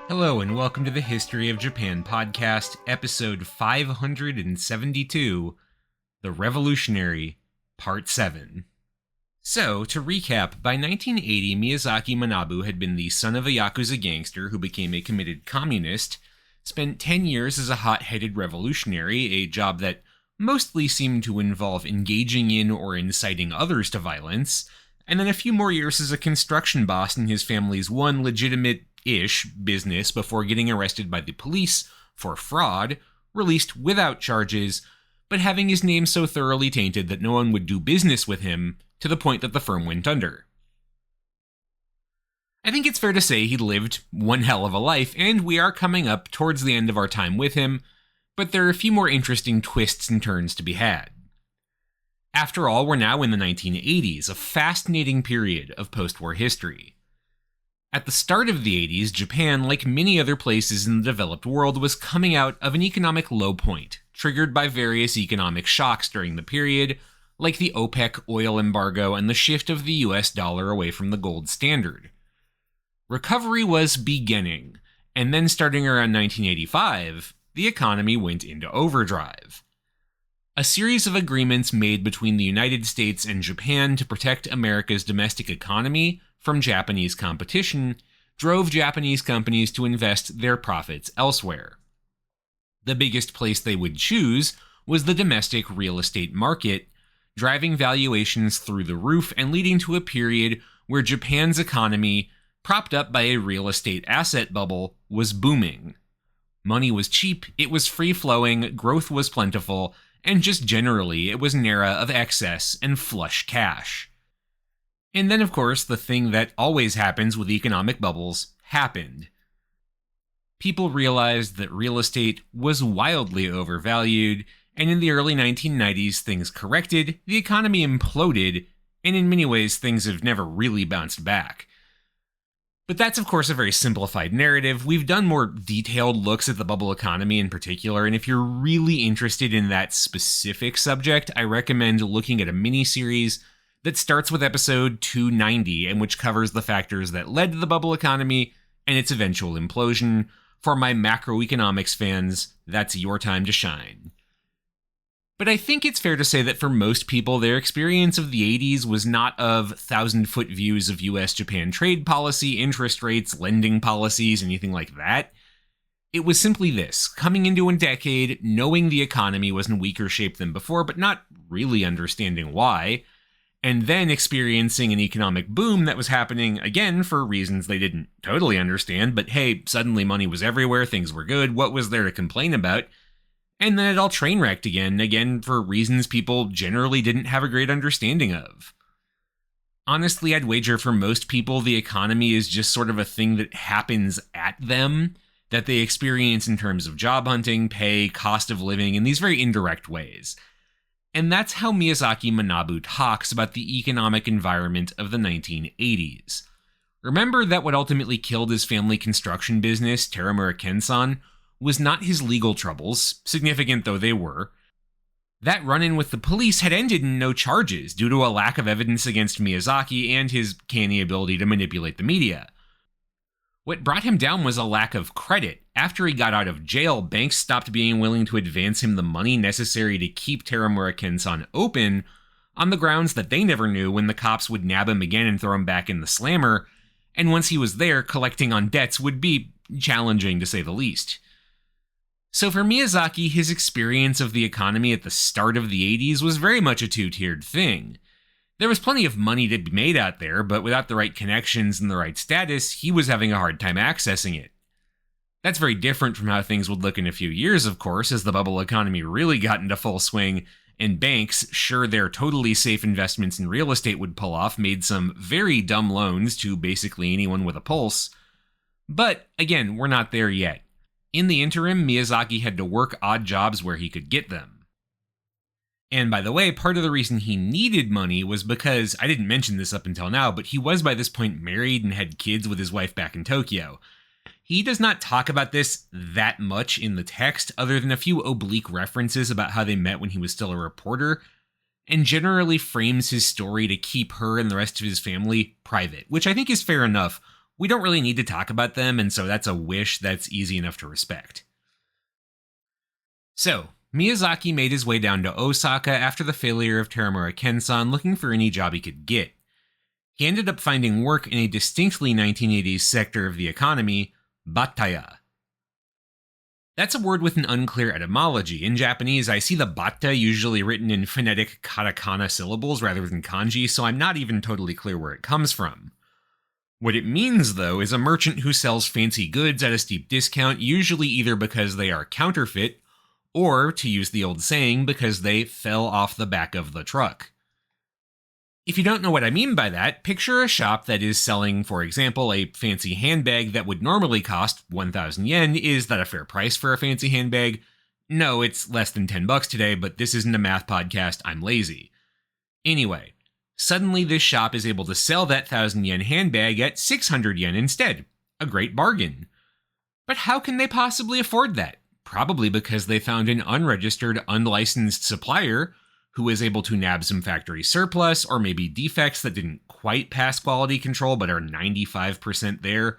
Hello and welcome to the History of Japan podcast, episode 572, The Revolutionary, Part 7. So, to recap, by 1980, Miyazaki Manabu had been the son of a Yakuza gangster who became a committed communist, spent 10 years as a hot-headed revolutionary, a job that mostly seemed to involve engaging in or inciting others to violence, and then a few more years as a construction boss in his family's one legitimate-ish business before getting arrested by the police for fraud, released without charges, but having his name so thoroughly tainted that no one would do business with him, to the point that the firm went under. I think it's fair to say he lived one hell of a life, and we are coming up towards the end of our time with him, but there are a few more interesting twists and turns to be had. After all, we're now in the 1980s, a fascinating period of post-war history. At the start of the 80s, Japan, like many other places in the developed world, was coming out of an economic low point, triggered by various economic shocks during the period, like the OPEC oil embargo and the shift of the US dollar away from the gold standard. Recovery was beginning, and then starting around 1985, the economy went into overdrive. A series of agreements made between the United States and Japan to protect America's domestic economy from Japanese competition drove Japanese companies to invest their profits elsewhere. The biggest place they would choose was the domestic real estate market, driving valuations through the roof and leading to a period where Japan's economy, propped up by a real estate asset bubble, was booming. Money was cheap, it was free-flowing, growth was plentiful, and just generally, it was an era of excess and flush cash. And then, of course, the thing that always happens with economic bubbles happened. People realized that real estate was wildly overvalued, and in the early 1990s, things corrected, the economy imploded, and in many ways, things have never really bounced back. But that's, of course, a very simplified narrative. We've done more detailed looks at the bubble economy in particular, and if you're really interested in that specific subject, I recommend looking at a miniseries that starts with episode 290, and which covers the factors that led to the bubble economy and its eventual implosion. For my macroeconomics fans, that's your time to shine. But I think it's fair to say that for most people, their experience of the 80s was not of 1,000-foot views of US-Japan trade policy, interest rates, lending policies, anything like that. It was simply this: coming into a decade, knowing the economy was in weaker shape than before, but not really understanding why, and then experiencing an economic boom that was happening, again, for reasons they didn't totally understand, but hey, suddenly money was everywhere, things were good, what was there to complain about? And then it all train wrecked again for reasons people generally didn't have a great understanding of. Honestly, I'd wager for most people the economy is just sort of a thing that happens at them, that they experience in terms of job hunting, pay, cost of living, in these very indirect ways. And that's how Miyazaki Manabu talks about the economic environment of the 1980s. Remember that what ultimately killed his family construction business, Teramura Kensan, was not his legal troubles, significant though they were. That run-in with the police had ended in no charges due to a lack of evidence against Miyazaki and his canny ability to manipulate the media. What brought him down was a lack of credit. After he got out of jail, banks stopped being willing to advance him the money necessary to keep Teramura Kensan open, on the grounds that they never knew when the cops would nab him again and throw him back in the slammer, and once he was there, collecting on debts would be challenging to say the least. So for Miyazaki, his experience of the economy at the start of the 80s was very much a two-tiered thing. There was plenty of money to be made out there, but without the right connections and the right status, he was having a hard time accessing it. That's very different from how things would look in a few years, of course, as the bubble economy really got into full swing, and banks, sure their totally safe investments in real estate would pull off, made some very dumb loans to basically anyone with a pulse. But, again, we're not there yet. In the interim, Miyazaki had to work odd jobs where he could get them. And by the way, part of the reason he needed money was because, I didn't mention this up until now, but he was by this point married and had kids with his wife back in Tokyo. He does not talk about this that much in the text, other than a few oblique references about how they met when he was still a reporter, and generally frames his story to keep her and the rest of his family private, which I think is fair enough We don't really need to talk about them, and so that's a wish that's easy enough to respect. So, Miyazaki made his way down to Osaka after the failure of Teramura Kensan, looking for any job he could get. He ended up finding work in a distinctly 1980s sector of the economy, battaya. That's a word with an unclear etymology. In Japanese, I see the batta usually written in phonetic katakana syllables rather than kanji, so I'm not even totally clear where it comes from. What it means, though, is a merchant who sells fancy goods at a steep discount, usually either because they are counterfeit, or, to use the old saying, because they fell off the back of the truck. If you don't know what I mean by that, picture a shop that is selling, for example, a fancy handbag that would normally cost 1,000 yen. Is that a fair price for a fancy handbag? No, it's less than $10 today, but this isn't a math podcast, I'm lazy. Anyway, suddenly this shop is able to sell that 1,000 yen handbag at 600 yen instead. A great bargain. But how can they possibly afford that? Probably because they found an unregistered, unlicensed supplier who was able to nab some factory surplus, or maybe defects that didn't quite pass quality control but are 95% there,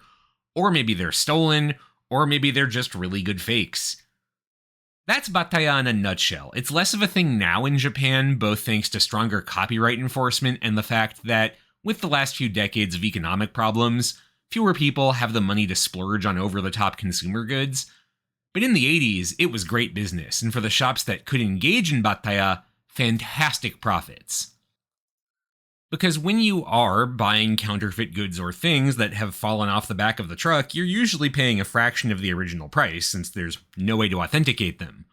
or maybe they're stolen, or maybe they're just really good fakes. That's battaya in a nutshell. It's less of a thing now in Japan, both thanks to stronger copyright enforcement and the fact that, with the last few decades of economic problems, fewer people have the money to splurge on over-the-top consumer goods. But in the 80s, it was great business, and for the shops that could engage in battaya, fantastic profits. Because when you are buying counterfeit goods or things that have fallen off the back of the truck, you're usually paying a fraction of the original price, since there's no way to authenticate them.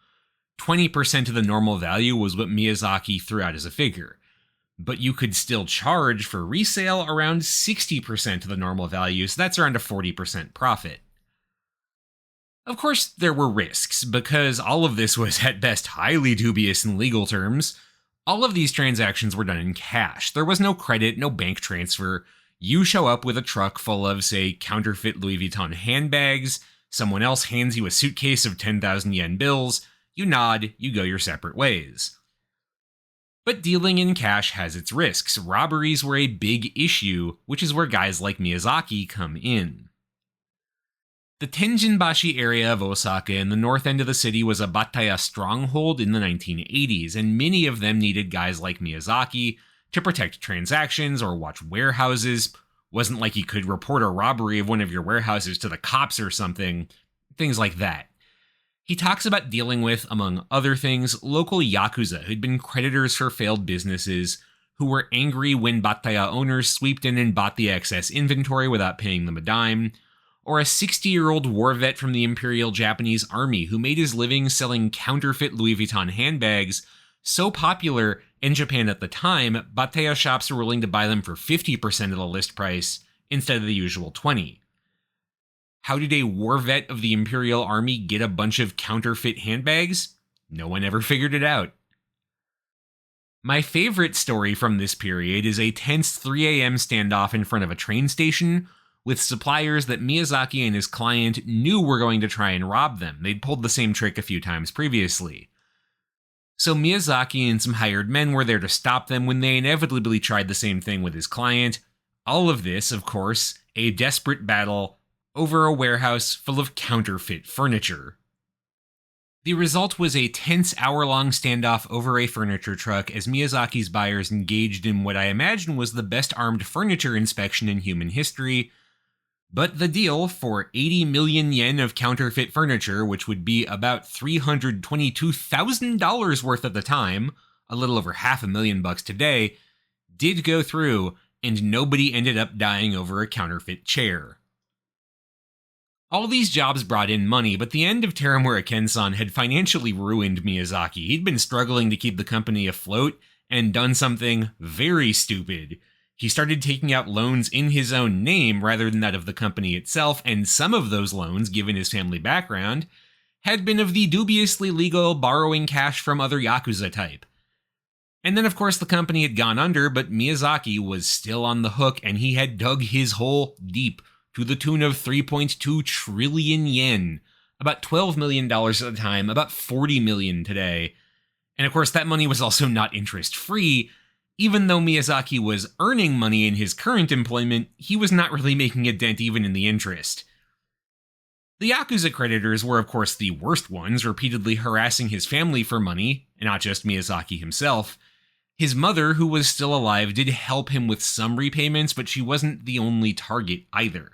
20% of the normal value was what Miyazaki threw out as a figure. But you could still charge for resale around 60% of the normal value, so that's around a 40% profit. Of course, there were risks, because all of this was at best highly dubious in legal terms. All of these transactions were done in cash. There was no credit, no bank transfer. You show up with a truck full of, say, counterfeit Louis Vuitton handbags, someone else hands you a suitcase of 10,000 yen bills, you nod, you go your separate ways. But dealing in cash has its risks. Robberies were a big issue, which is where guys like Miyazaki come in. The Tenjinbashi area of Osaka in the north end of the city was a battaya stronghold in the 1980s, and many of them needed guys like Miyazaki to protect transactions or watch warehouses. Wasn't like you could report a robbery of one of your warehouses to the cops or something. Things like that. He talks about dealing with, among other things, local yakuza who'd been creditors for failed businesses, who were angry when battaya owners sweeped in and bought the excess inventory without paying them a dime, or a 60-year-old war vet from the Imperial Japanese Army who made his living selling counterfeit Louis Vuitton handbags, so popular in Japan at the time, battaya shops were willing to buy them for 50% of the list price instead of the usual 20%. How did a war vet of the Imperial Army get a bunch of counterfeit handbags? No one ever figured it out. My favorite story from this period is a tense 3 a.m. standoff in front of a train station with suppliers that Miyazaki and his client knew were going to try and rob them. They'd pulled the same trick a few times previously. So Miyazaki and some hired men were there to stop them when they inevitably tried the same thing with his client. All of this, of course, a desperate battle over a warehouse full of counterfeit furniture. The result was a tense hour-long standoff over a furniture truck as Miyazaki's buyers engaged in what I imagine was the best armed furniture inspection in human history. But the deal for 80 million yen of counterfeit furniture, which would be about $322,000 worth at the time, a little over $500,000 today, did go through, and nobody ended up dying over a counterfeit chair. All these jobs brought in money, but the end of Teramura Kensan had financially ruined Miyazaki. He'd been struggling to keep the company afloat and done something very stupid. He started taking out loans in his own name rather than that of the company itself, and some of those loans, given his family background, had been of the dubiously legal borrowing cash from other Yakuza type. And then of course the company had gone under, but Miyazaki was still on the hook and he had dug his hole deep to the tune of 3.2 trillion yen, about $12 million at the time, about 40 million today. And of course that money was also not interest-free, Even though Miyazaki was earning money in his current employment, he was not really making a dent even in the interest. The Yakuza creditors were of course the worst ones, repeatedly harassing his family for money, and not just Miyazaki himself. His mother, who was still alive, did help him with some repayments, but she wasn't the only target either.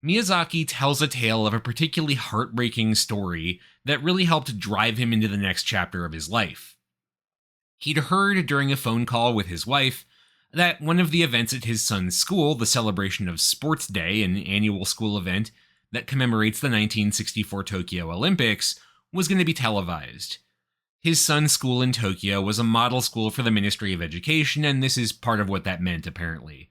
Miyazaki tells a tale of a particularly heartbreaking story that really helped drive him into the next chapter of his life. He'd heard during a phone call with his wife that one of the events at his son's school, the celebration of Sports Day, an annual school event that commemorates the 1964 Tokyo Olympics, was going to be televised. His son's school in Tokyo was a model school for the Ministry of Education, and this is part of what that meant, apparently.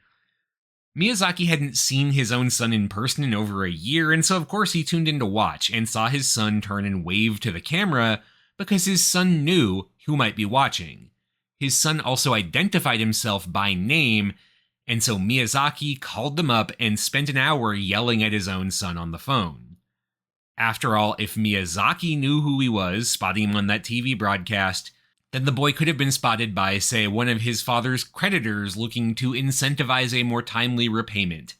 Miyazaki hadn't seen his own son in person in over a year, and so of course he tuned in to watch and saw his son turn and wave to the camera because his son knew who might be watching. His son also identified himself by name, and so Miyazaki called them up and spent an hour yelling at his own son on the phone. After all, if Miyazaki knew who he was, spotting him on that TV broadcast, then the boy could have been spotted by, say, one of his father's creditors looking to incentivize a more timely repayment.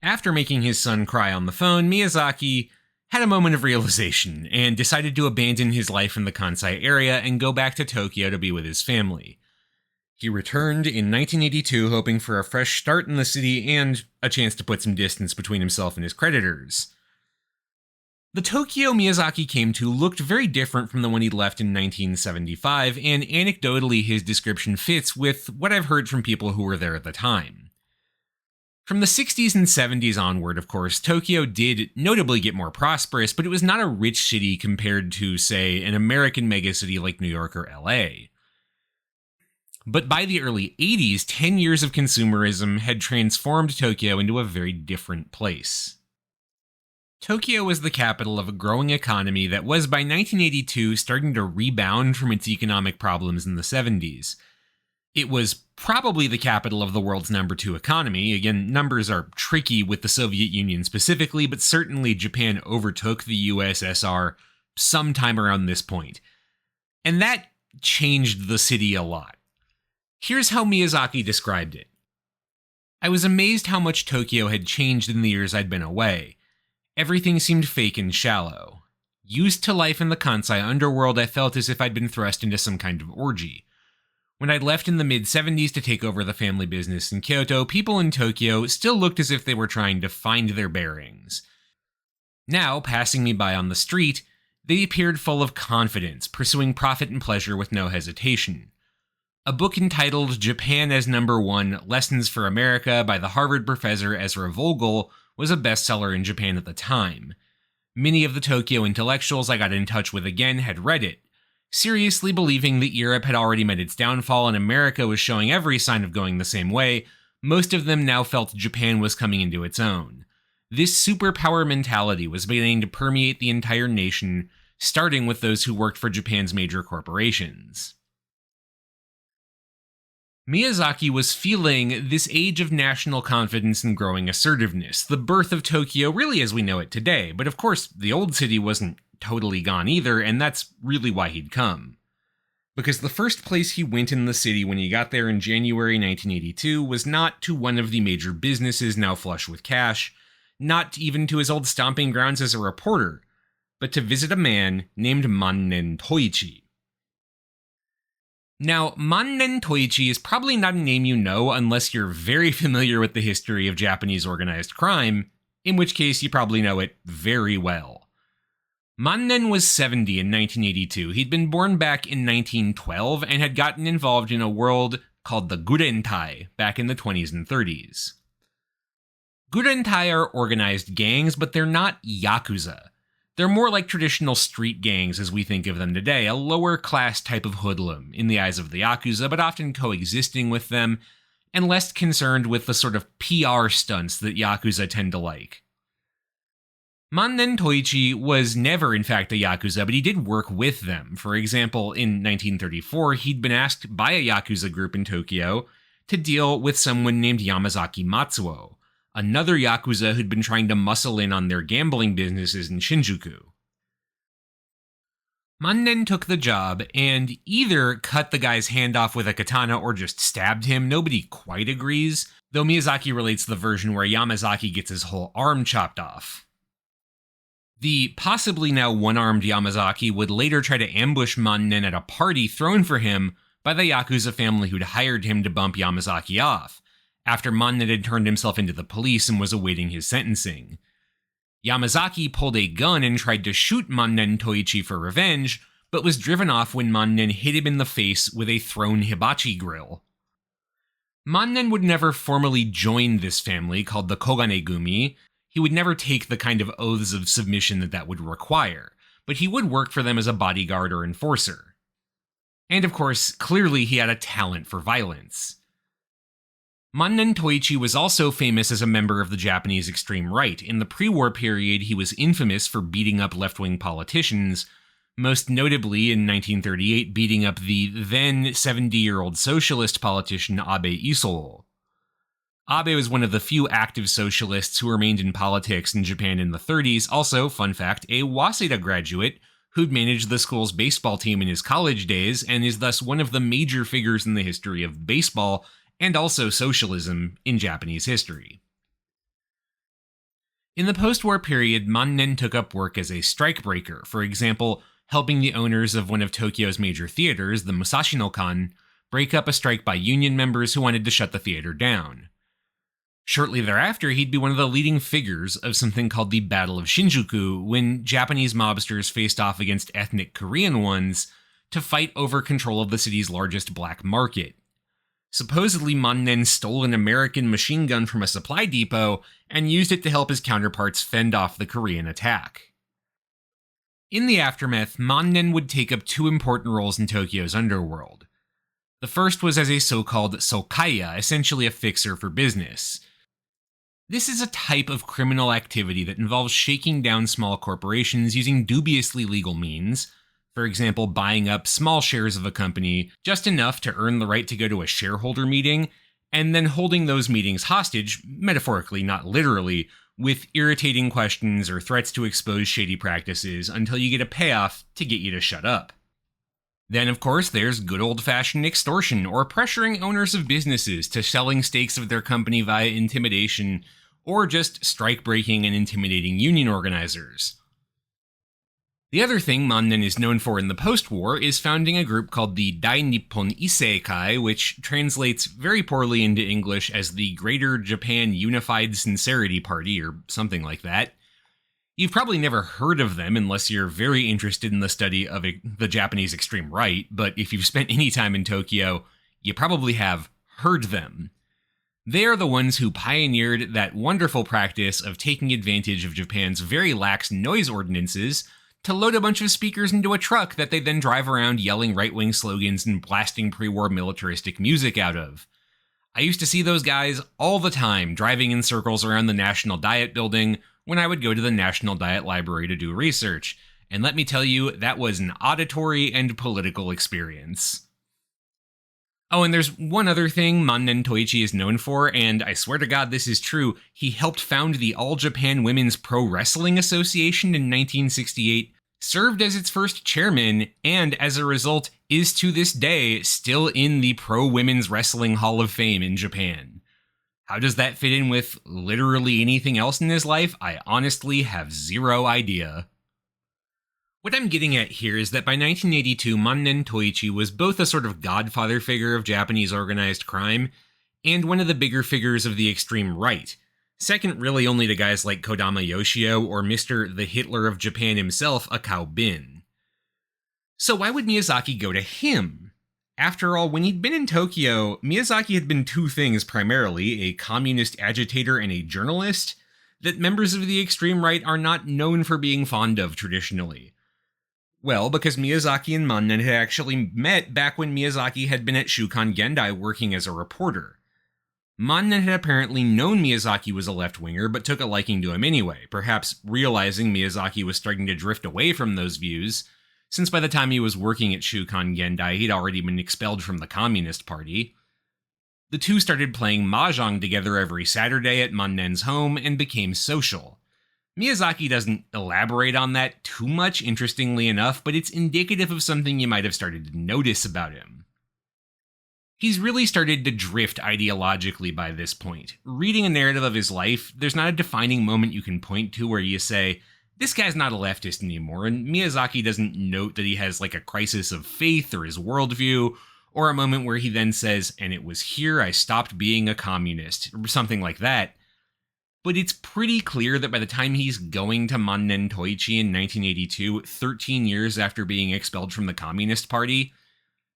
After making his son cry on the phone, Miyazaki had a moment of realization and decided to abandon his life in the Kansai area and go back to Tokyo to be with his family. He returned in 1982 hoping for a fresh start in the city and a chance to put some distance between himself and his creditors. The Tokyo Miyazaki came to looked very different from the one he left in 1975, and anecdotally his description fits with what I've heard from people who were there at the time. From the 60s and 70s onward, of course, Tokyo did notably get more prosperous, but it was not a rich city compared to, say, an American megacity like New York or LA. But by the early 80s, 10 years of consumerism had transformed Tokyo into a very different place. Tokyo was the capital of a growing economy that was by 1982 starting to rebound from its economic problems in the 70s. It was probably the capital of the world's number 2 economy. Again, numbers are tricky with the Soviet Union specifically, but certainly Japan overtook the USSR sometime around this point. And that changed the city a lot. Here's how Miyazaki described it. I was amazed how much Tokyo had changed in the years I'd been away. Everything seemed fake and shallow. Used to life in the Kansai underworld, I felt as if I'd been thrust into some kind of orgy. When I'd left in the mid-70s to take over the family business in Kyoto, people in Tokyo still looked as if they were trying to find their bearings. Now, passing me by on the street, they appeared full of confidence, pursuing profit and pleasure with no hesitation. A book entitled Japan as Number 1, Lessons for America by the Harvard professor Ezra Vogel was a bestseller in Japan at the time. Many of the Tokyo intellectuals I got in touch with again had read it, seriously believing that Europe had already met its downfall and America was showing every sign of going the same way. Most of them now felt Japan was coming into its own. This superpower mentality was beginning to permeate the entire nation, starting with those who worked for Japan's major corporations. Miyazaki was feeling this age of national confidence and growing assertiveness, the birth of Tokyo really as we know it today, but of course the old city wasn't totally gone either, and that's really why he'd come. Because the first place he went in the city when he got there in January 1982 was not to one of the major businesses now flush with cash, not even to his old stomping grounds as a reporter, but to visit a man named Mannen Toichi. Now, Mannen Toichi is probably not a name you know unless you're very familiar with the history of Japanese organized crime, in which case you probably know it very well. Mannen was 70 in 1982. He'd been born back in 1912 and had gotten involved in a world called the Gurentai back in the 20s and 30s. Gurentai are organized gangs, but they're not yakuza. They're more like traditional street gangs as we think of them today, a lower class type of hoodlum in the eyes of the yakuza, but often coexisting with them, and less concerned with the sort of PR stunts that yakuza tend to like. Mannen Toichi was never in fact a yakuza, but he did work with them. For example, in 1934, he'd been asked by a yakuza group in Tokyo to deal with someone named Yamazaki Matsuo, another yakuza who'd been trying to muscle in on their gambling businesses in Shinjuku. Mannen took the job and either cut the guy's hand off with a katana or just stabbed him. Nobody quite agrees, though Miyazaki relates the version where Yamazaki gets his whole arm chopped off. The possibly now one-armed Yamazaki would later try to ambush Mannen at a party thrown for him by the Yakuza family who'd hired him to bump Yamazaki off, after Mannen had turned himself into the police and was awaiting his sentencing. Yamazaki pulled a gun and tried to shoot Mannen Toichi for revenge, but was driven off when Mannen hit him in the face with a thrown hibachi grill. Mannen would never formally join this family called the Kogane-gumi. He would never take the kind of oaths of submission that would require, but he would work for them as a bodyguard or enforcer. And of course, clearly he had a talent for violence. Mannen Toichi was also famous as a member of the Japanese extreme right. In the pre-war period, he was infamous for beating up left-wing politicians, most notably in 1938 beating up the then 70-year-old socialist politician Abe Isou. Abe was one of the few active socialists who remained in politics in Japan in the 30s, also, fun fact, a Waseda graduate who'd managed the school's baseball team in his college days and is thus one of the major figures in the history of baseball and also socialism in Japanese history. In the post-war period, Mannen took up work as a strikebreaker, for example, helping the owners of one of Tokyo's major theaters, the Musashino-kan, break up a strike by union members who wanted to shut the theater down. Shortly thereafter, he'd be one of the leading figures of something called the Battle of Shinjuku, when Japanese mobsters faced off against ethnic Korean ones to fight over control of the city's largest black market. Supposedly, Mannen stole an American machine gun from a supply depot and used it to help his counterparts fend off the Korean attack. In the aftermath, Mannen would take up two important roles in Tokyo's underworld. The first was as a so-called sokaya, essentially a fixer for business. This is a type of criminal activity that involves shaking down small corporations using dubiously legal means, for example, buying up small shares of a company, just enough to earn the right to go to a shareholder meeting, and then holding those meetings hostage, metaphorically, not literally, with irritating questions or threats to expose shady practices until you get a payoff to get you to shut up. Then, of course, there's good old-fashioned extortion, or pressuring owners of businesses to selling stakes of their company via intimidation, or just strike-breaking and intimidating union organizers. The other thing Mannen is known for in the post-war is founding a group called the Dai Nippon Isseikai, which translates very poorly into English as the Greater Japan Unified Sincerity Party, or something like that. You've probably never heard of them unless you're very interested in the study of the Japanese extreme right, but if you've spent any time in Tokyo, you probably have heard them. They are the ones who pioneered that wonderful practice of taking advantage of Japan's very lax noise ordinances to load a bunch of speakers into a truck that they then drive around yelling right-wing slogans and blasting pre-war militaristic music out of. I used to see those guys all the time driving in circles around the National Diet building when I would go to the National Diet Library to do research, and let me tell you, that was an auditory and political experience. Oh, and there's one other thing Mannen Toichi is known for, and I swear to God this is true, he helped found the All Japan Women's Pro Wrestling Association in 1968, served as its first chairman, and as a result is to this day still in the Pro Women's Wrestling Hall of Fame in Japan. How does that fit in with literally anything else in his life? I honestly have zero idea. What I'm getting at here is that by 1982, Mannen Toichi was both a sort of godfather figure of Japanese organized crime, and one of the bigger figures of the extreme right, second really only to guys like Kodama Yoshio or Mr. the Hitler of Japan himself, Akao Bin. So why would Miyazaki go to him? After all, when he'd been in Tokyo, Miyazaki had been two things primarily, a communist agitator and a journalist, that members of the extreme right are not known for being fond of traditionally. Well, because Miyazaki and Mannen had actually met back when Miyazaki had been at Shukan Gendai working as a reporter. Mannen had apparently known Miyazaki was a left-winger, but took a liking to him anyway, perhaps realizing Miyazaki was starting to drift away from those views, since by the time he was working at Shukan Gendai, he'd already been expelled from the Communist Party. The two started playing mahjong together every Saturday at Mannen's home and became social. Miyazaki doesn't elaborate on that too much, interestingly enough, but it's indicative of something you might have started to notice about him. He's really started to drift ideologically by this point. Reading a narrative of his life, there's not a defining moment you can point to where you say, this guy's not a leftist anymore, and Miyazaki doesn't note that he has like a crisis of faith or his worldview, or a moment where he then says, and it was here I stopped being a communist, or something like that. But it's pretty clear that by the time he's going to Mannen Toichi in 1982, 13 years after being expelled from the Communist Party,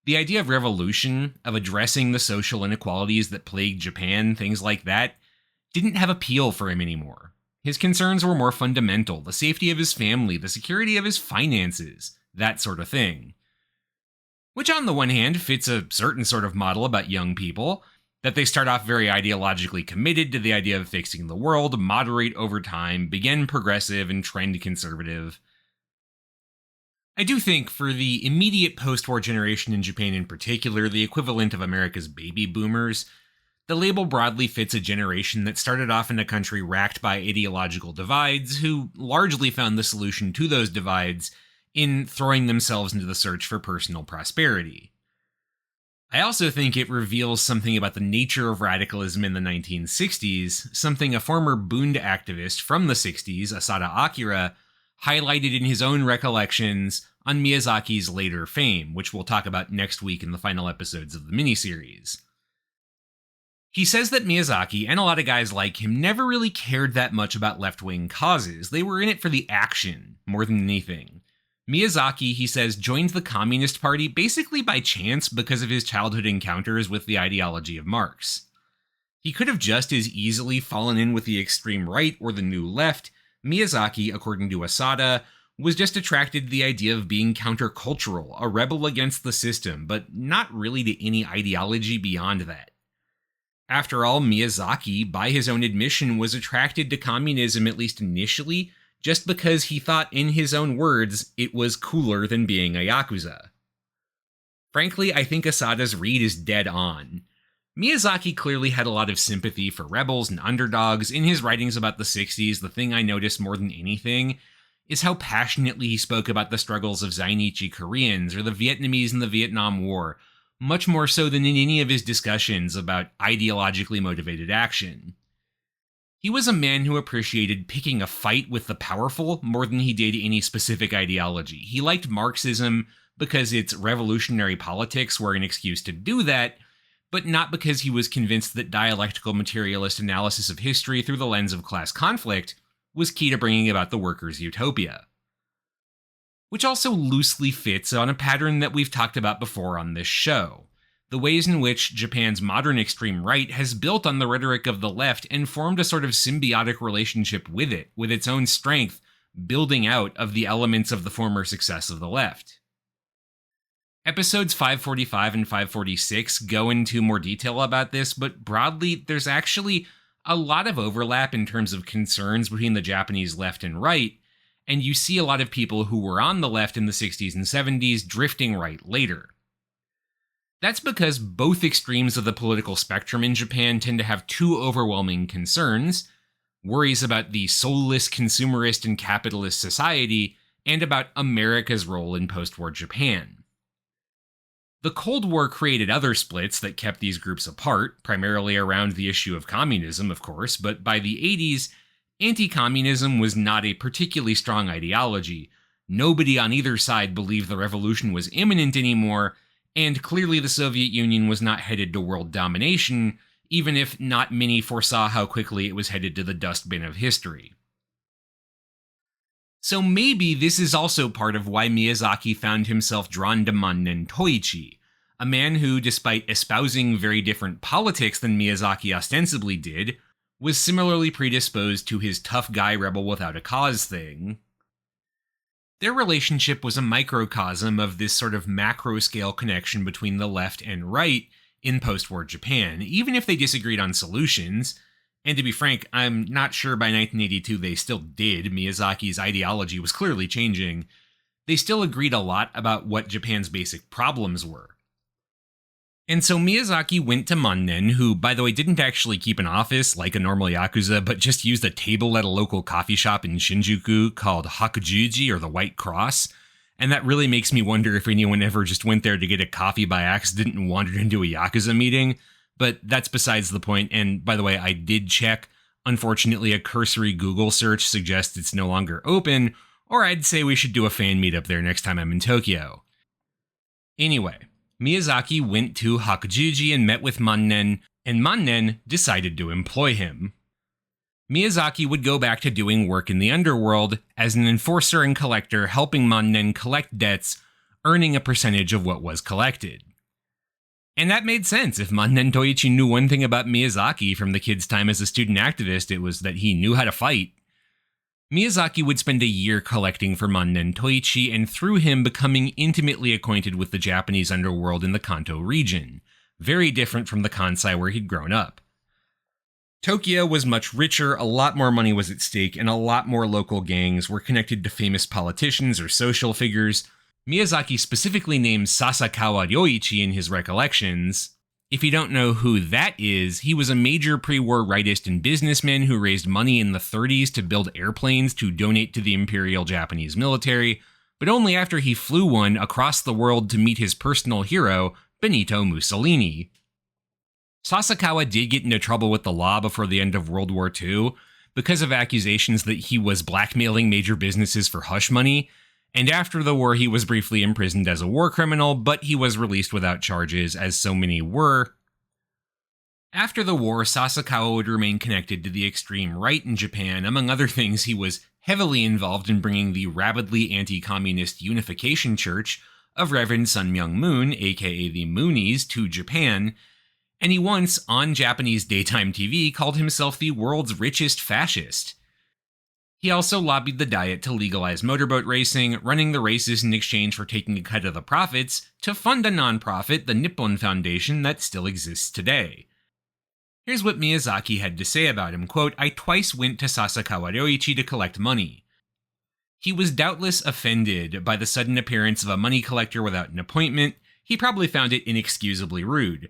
the idea of revolution, of addressing the social inequalities that plagued Japan, things like that, didn't have appeal for him anymore. His concerns were more fundamental, the safety of his family, the security of his finances, that sort of thing. Which on the one hand fits a certain sort of model about young people, that they start off very ideologically committed to the idea of fixing the world, moderate over time, begin progressive, and trend conservative. I do think for the immediate post-war generation in Japan in particular, the equivalent of America's baby boomers, the label broadly fits a generation that started off in a country racked by ideological divides, who largely found the solution to those divides in throwing themselves into the search for personal prosperity. I also think it reveals something about the nature of radicalism in the 1960s, something a former Bund activist from the 60s, Asada Akira, highlighted in his own recollections on Miyazaki's later fame, which we'll talk about next week in the final episodes of the miniseries. He says that Miyazaki, and a lot of guys like him, never really cared that much about left-wing causes. They were in it for the action, more than anything. Miyazaki, he says, joined the Communist Party basically by chance because of his childhood encounters with the ideology of Marx. He could have just as easily fallen in with the extreme right or the new left. Miyazaki, according to Asada, was just attracted to the idea of being countercultural, a rebel against the system, but not really to any ideology beyond that. After all, Miyazaki, by his own admission, was attracted to communism at least initially, just because he thought, in his own words, it was cooler than being a Yakuza. Frankly, I think Asada's read is dead on. Miyazaki clearly had a lot of sympathy for rebels and underdogs. In his writings about the 60s, the thing I noticed more than anything is how passionately he spoke about the struggles of Zainichi Koreans or the Vietnamese in the Vietnam War, much more so than in any of his discussions about ideologically motivated action. He was a man who appreciated picking a fight with the powerful more than he did any specific ideology. He liked Marxism because its revolutionary politics were an excuse to do that, but not because he was convinced that dialectical materialist analysis of history through the lens of class conflict was key to bringing about the workers' utopia. Which also loosely fits on a pattern that we've talked about before on this show. The ways in which Japan's modern extreme right has built on the rhetoric of the left and formed a sort of symbiotic relationship with it, with its own strength, building out of the elements of the former success of the left. Episodes 545 and 546 go into more detail about this, but broadly, there's actually a lot of overlap in terms of concerns between the Japanese left and right, and you see a lot of people who were on the left in the 60s and 70s drifting right later. That's because both extremes of the political spectrum in Japan tend to have two overwhelming concerns: worries about the soulless consumerist and capitalist society, and about America's role in post-war Japan. The Cold War created other splits that kept these groups apart, primarily around the issue of communism, of course, but by the 80s, anti-communism was not a particularly strong ideology. Nobody on either side believed the revolution was imminent anymore, and clearly the Soviet Union was not headed to world domination, even if not many foresaw how quickly it was headed to the dustbin of history. So maybe this is also part of why Miyazaki found himself drawn to Mannen Toichi, a man who, despite espousing very different politics than Miyazaki ostensibly did, was similarly predisposed to his tough guy rebel without a cause thing. Their relationship was a microcosm of this sort of macro-scale connection between the left and right in post-war Japan, even if they disagreed on solutions. And to be frank, I'm not sure by 1982 they still did. Miyazaki's ideology was clearly changing. They still agreed a lot about what Japan's basic problems were. And so Miyazaki went to Mannen, who, by the way, didn't actually keep an office like a normal Yakuza, but just used a table at a local coffee shop in Shinjuku called Hakujuji, or the White Cross. And that really makes me wonder if anyone ever just went there to get a coffee by accident and wandered into a Yakuza meeting. But that's besides the point. And by the way, I did check. Unfortunately, a cursory Google search suggests it's no longer open, or I'd say we should do a fan meetup there next time I'm in Tokyo. Anyway, Miyazaki went to Hakujuji and met with Mannen, and Mannen decided to employ him. Miyazaki would go back to doing work in the underworld as an enforcer and collector, helping Mannen collect debts, earning a percentage of what was collected. And that made sense. If Mannen Toichi knew one thing about Miyazaki from the kid's time as a student activist, it was that he knew how to fight. Miyazaki would spend a year collecting for Mannen Toichi, and through him becoming intimately acquainted with the Japanese underworld in the Kanto region, very different from the Kansai where he'd grown up. Tokyo was much richer, a lot more money was at stake, and a lot more local gangs were connected to famous politicians or social figures. Miyazaki specifically names Sasakawa Ryoichi in his recollections. If you don't know who that is, he was a major pre-war rightist and businessman who raised money in the 30s to build airplanes to donate to the Imperial Japanese military, but only after he flew one across the world to meet his personal hero, Benito Mussolini. Sasakawa did get into trouble with the law before the end of World War II because of accusations that he was blackmailing major businesses for hush money, and after the war he was briefly imprisoned as a war criminal, but he was released without charges, as so many were. After the war, Sasakawa would remain connected to the extreme right in Japan. Among other things, he was heavily involved in bringing the rabidly anti-communist Unification Church of Reverend Sun Myung Moon, aka the Moonies, to Japan, and he once, on Japanese daytime TV, called himself the world's richest fascist. He also lobbied the Diet to legalize motorboat racing, running the races in exchange for taking a cut of the profits to fund a nonprofit, the Nippon Foundation, that still exists today. Here's what Miyazaki had to say about him, quote, "I twice went to Sasakawa Ryoichi to collect money. He was doubtless offended by the sudden appearance of a money collector without an appointment. He probably found it inexcusably rude.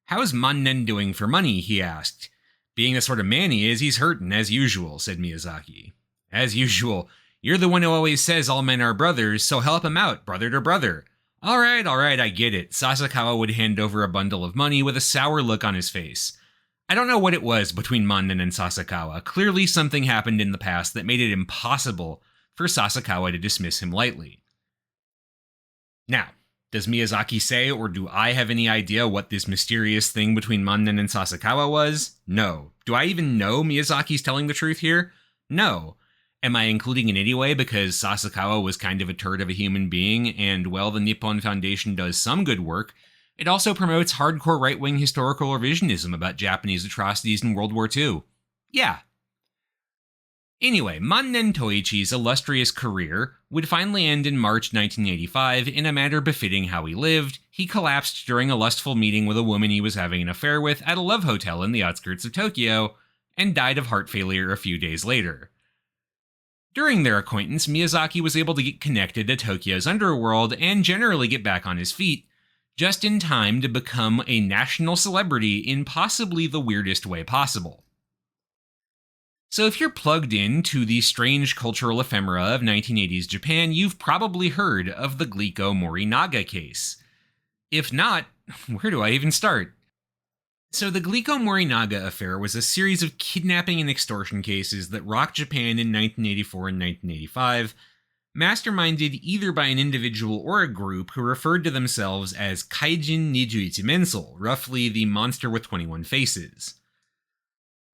'How's Mannen doing for money?' he asked. 'Being the sort of man he is, he's hurtin', as usual,' said Miyazaki. 'As usual. You're the one who always says all men are brothers, so help him out, brother to brother.' 'All right, I get it.' Sasakawa would hand over a bundle of money with a sour look on his face. I don't know what it was between Mannen and Sasakawa. Clearly something happened in the past that made it impossible for Sasakawa to dismiss him lightly. Now, does Miyazaki say, or do I have any idea what this mysterious thing between Mannen and Sasakawa was? No. Do I even know Miyazaki's telling the truth here? No. Am I including it anyway because Sasakawa was kind of a turd of a human being, and while the Nippon Foundation does some good work, it also promotes hardcore right-wing historical revisionism about Japanese atrocities in World War II? Yeah. Anyway, Mannen Toichi's illustrious career would finally end in March 1985 in a manner befitting how he lived. He collapsed during a lustful meeting with a woman he was having an affair with at a love hotel in the outskirts of Tokyo, and died of heart failure a few days later. During their acquaintance, Miyazaki was able to get connected to Tokyo's underworld and generally get back on his feet, just in time to become a national celebrity in possibly the weirdest way possible. So if you're plugged in to the strange cultural ephemera of 1980s Japan, you've probably heard of the Glico Morinaga case. If not, where do I even start? So the Glico Morinaga affair was a series of kidnapping and extortion cases that rocked Japan in 1984 and 1985, masterminded either by an individual or a group who referred to themselves as Kaijin Nijuichi Mensal, roughly the monster with 21 faces.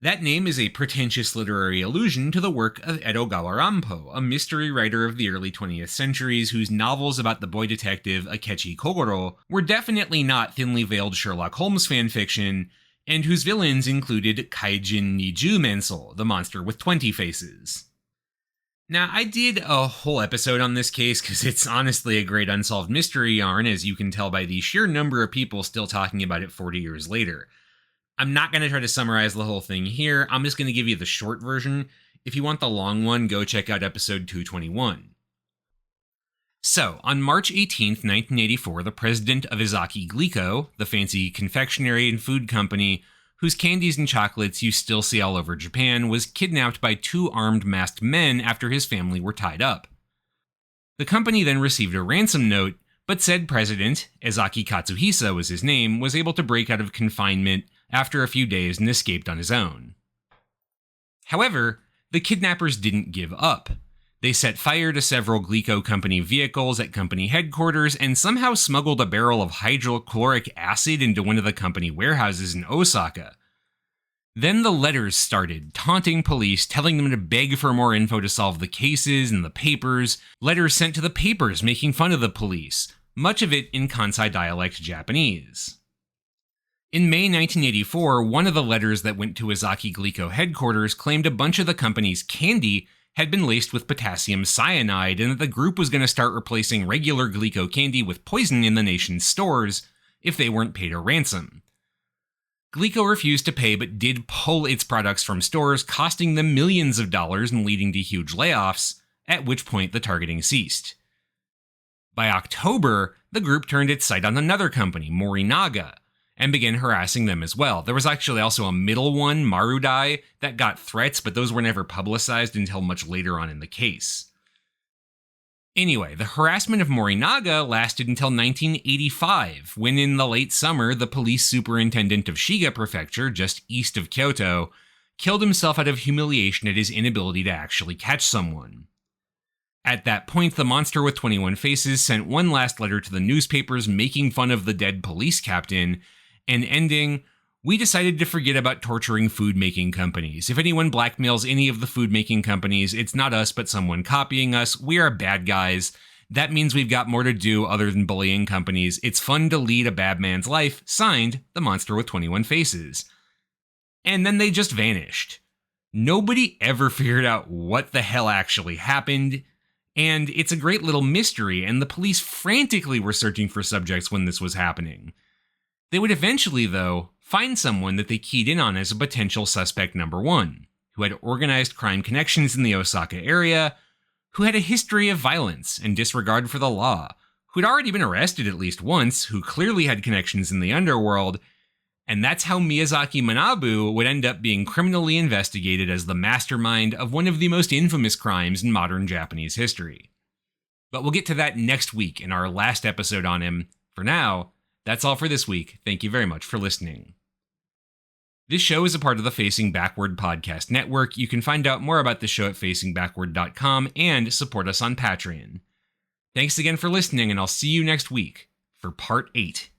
That name is a pretentious literary allusion to the work of Edogawa Rampo, a mystery writer of the early 20th centuries whose novels about the boy detective Akechi Kogoro were definitely not thinly veiled Sherlock Holmes fanfiction, and whose villains included Kaijin Niju Mensal, the monster with 20 faces. Now, I did a whole episode on this case because it's honestly a great unsolved mystery yarn, as you can tell by the sheer number of people still talking about it 40 years later. I'm not going to try to summarize the whole thing here. I'm just going to give you the short version. If you want the long one, go check out episode 221. So, on March 18th, 1984, the president of Izaki Glico, the fancy confectionery and food company whose candies and chocolates you still see all over Japan, was kidnapped by two armed masked men after his family were tied up. The company then received a ransom note, but said president, Ezaki Katsuhisa was his name, was able to break out of confinement after a few days and escaped on his own. However, the kidnappers didn't give up. They set fire to several Glico company vehicles at company headquarters and somehow smuggled a barrel of hydrochloric acid into one of the company warehouses in Osaka. Then the letters started, taunting police, telling them to beg for more info to solve the cases and the papers, letters sent to the papers making fun of the police, much of it in Kansai dialect Japanese. In May 1984, one of the letters that went to Izaki Glico headquarters claimed a bunch of the company's candy had been laced with potassium cyanide and that the group was going to start replacing regular Glico candy with poison in the nation's stores if they weren't paid a ransom. Glico refused to pay but did pull its products from stores, costing them millions of dollars and leading to huge layoffs, at which point the targeting ceased. By October, the group turned its sight on another company, Morinaga, and began harassing them as well. There was actually also a middle one, Marudai, that got threats, but those were never publicized until much later on in the case. Anyway, the harassment of Morinaga lasted until 1985, when in the late summer, the police superintendent of Shiga Prefecture, just east of Kyoto, killed himself out of humiliation at his inability to actually catch someone. At that point, the monster with 21 faces sent one last letter to the newspapers making fun of the dead police captain, and ending, "We decided to forget about torturing food-making companies. If anyone blackmails any of the food-making companies, it's not us but someone copying us. We are bad guys. That means we've got more to do other than bullying companies. It's fun to lead a bad man's life. Signed, the monster with 21 faces." And then they just vanished. Nobody ever figured out what the hell actually happened, and it's a great little mystery, and the police frantically were searching for subjects when this was happening. They would eventually, though, find someone that they keyed in on as a potential suspect number one, who had organized crime connections in the Osaka area, who had a history of violence and disregard for the law, who had already been arrested at least once, who clearly had connections in the underworld, and that's how Miyazaki Manabu would end up being criminally investigated as the mastermind of one of the most infamous crimes in modern Japanese history. But we'll get to that next week in our last episode on him. For now, that's all for this week. Thank you very much for listening. This show is a part of the Facing Backward podcast network. You can find out more about the show at facingbackward.com and support us on Patreon. Thanks again for listening, and I'll see you next week for Part 8.